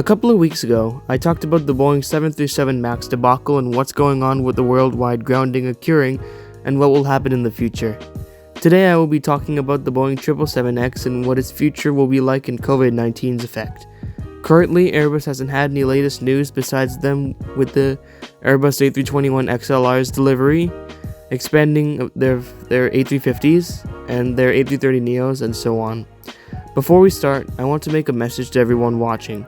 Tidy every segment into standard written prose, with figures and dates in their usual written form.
A couple of weeks ago, I talked about the Boeing 737 MAX debacle and what's going on with the worldwide grounding occurring and what will happen in the future. Today I will be talking about the Boeing 777X and what its future will be like in COVID-19's effect. Currently, Airbus hasn't had any latest news besides them with the Airbus A321XLR's delivery, expanding their A350s and their A330neos and so on. Before we start, I want to make a message to everyone watching.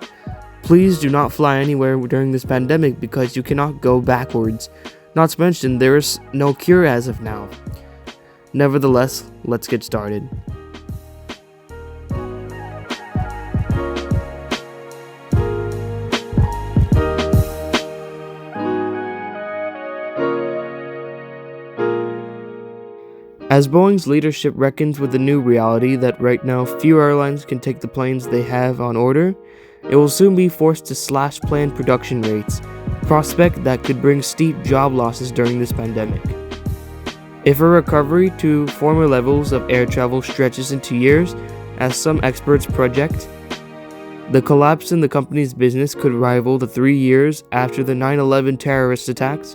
Please do not fly anywhere during this pandemic because you cannot go backwards. Not to mention, there is no cure as of now. Nevertheless, let's get started. As Boeing's leadership reckons with the new reality that right now few airlines can take the planes they have on order, it will soon be forced to slash planned production rates, a prospect that could bring steep job losses during this pandemic. If a recovery to former levels of air travel stretches into years, as some experts project, the collapse in the company's business could rival the 3 years after the 9/11 terrorist attacks,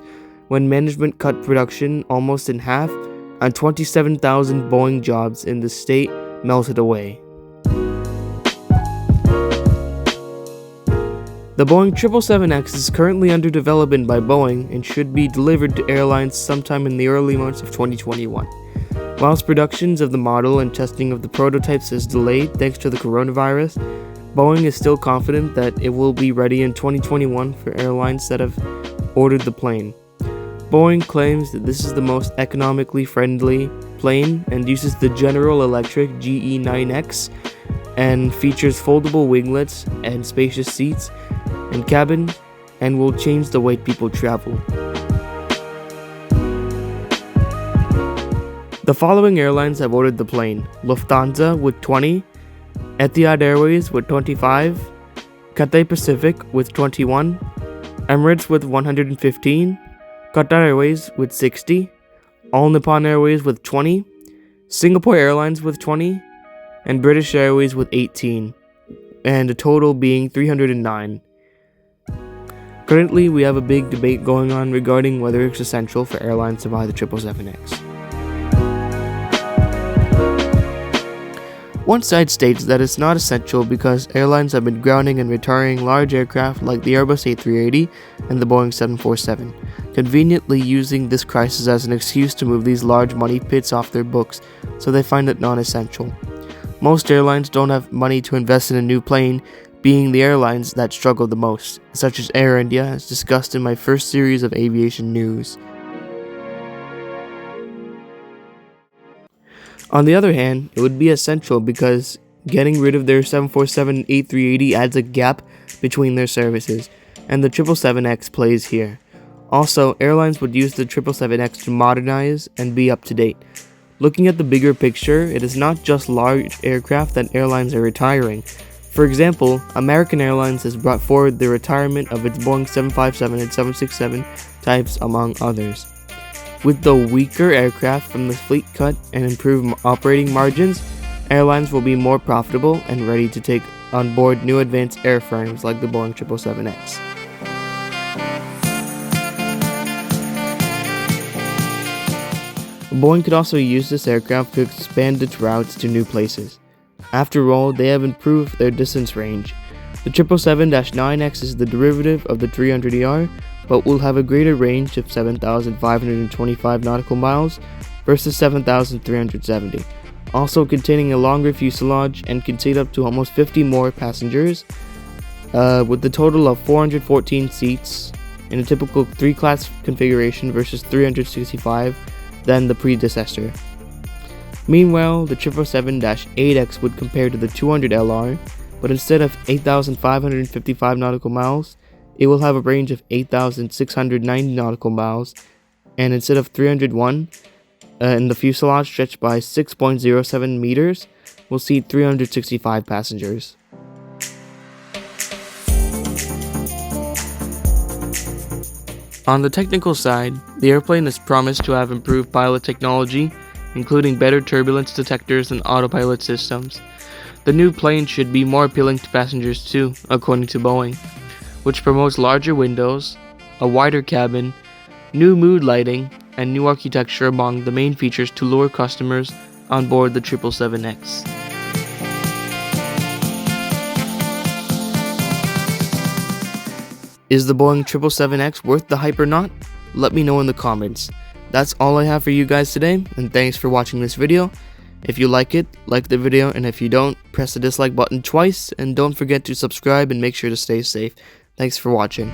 when management cut production almost in half and 27,000 Boeing jobs in the state melted away. The Boeing 777X is currently under development by Boeing and should be delivered to airlines sometime in the early months of 2021. Whilst productions of the model and testing of the prototypes is delayed thanks to the coronavirus, Boeing is still confident that it will be ready in 2021 for airlines that have ordered the plane. Boeing claims that this is the most economically friendly plane and uses the General Electric GE9X and features foldable winglets and spacious seats and cabin and will change the way people travel. The following airlines have ordered the plane: Lufthansa with 20, Etihad Airways with 25, Cathay Pacific with 21, Emirates with 115, Qatar Airways with 60, All Nippon Airways with 20, Singapore Airlines with 20, and British Airways with 18, and a total being 309. Currently, we have a big debate going on regarding whether it's essential for airlines to buy the 777X. One side states that it's not essential because airlines have been grounding and retiring large aircraft like the Airbus A380 and the Boeing 747, conveniently using this crisis as an excuse to move these large money pits off their books, so they find it non-essential. Most airlines don't have money to invest in a new plane, being the airlines that struggle the most, such as Air India, as discussed in my first series of aviation news. On the other hand, it would be essential because getting rid of their 747 A380 adds a gap between their services, and the 777X plays here. Also, airlines would use the 777X to modernize and be up to date. Looking at the bigger picture, it is not just large aircraft that airlines are retiring. For example, American Airlines has brought forward the retirement of its Boeing 757 and 767 types, among others. With the weaker aircraft from the fleet cut and improved operating margins, airlines will be more profitable and ready to take on board new advanced airframes like the Boeing 777X. Boeing could also use this aircraft to expand its routes to new places. After all, they have improved their distance range. The 777-9X is the derivative of the 300ER, but will have a greater range of 7,525 nautical miles versus 7,370, also containing a longer fuselage and can seat up to almost 50 more passengers, with a total of 414 seats in a typical 3-class configuration versus 365 than the predecessor. Meanwhile, the 777-8X would compare to the 200LR, but instead of 8,555 nautical miles, it will have a range of 8,690 nautical miles, and instead of 301, in the fuselage stretched by 6.07 meters, will seat 365 passengers. On the technical side, the airplane is promised to have improved pilot technology, including better turbulence detectors and autopilot systems. The The new plane should be more appealing to passengers too, according to Boeing, which promotes larger windows, a wider cabin, new mood lighting, and new architecture among the main features to lure customers on board the 777X. Is the Boeing 777X worth the hype or not? Let me know in the comments. That's all I have for you guys today, and thanks for watching this video. If you like it, like the video, and if you don't, press the dislike button twice, and don't forget to subscribe and make sure to stay safe. Thanks for watching.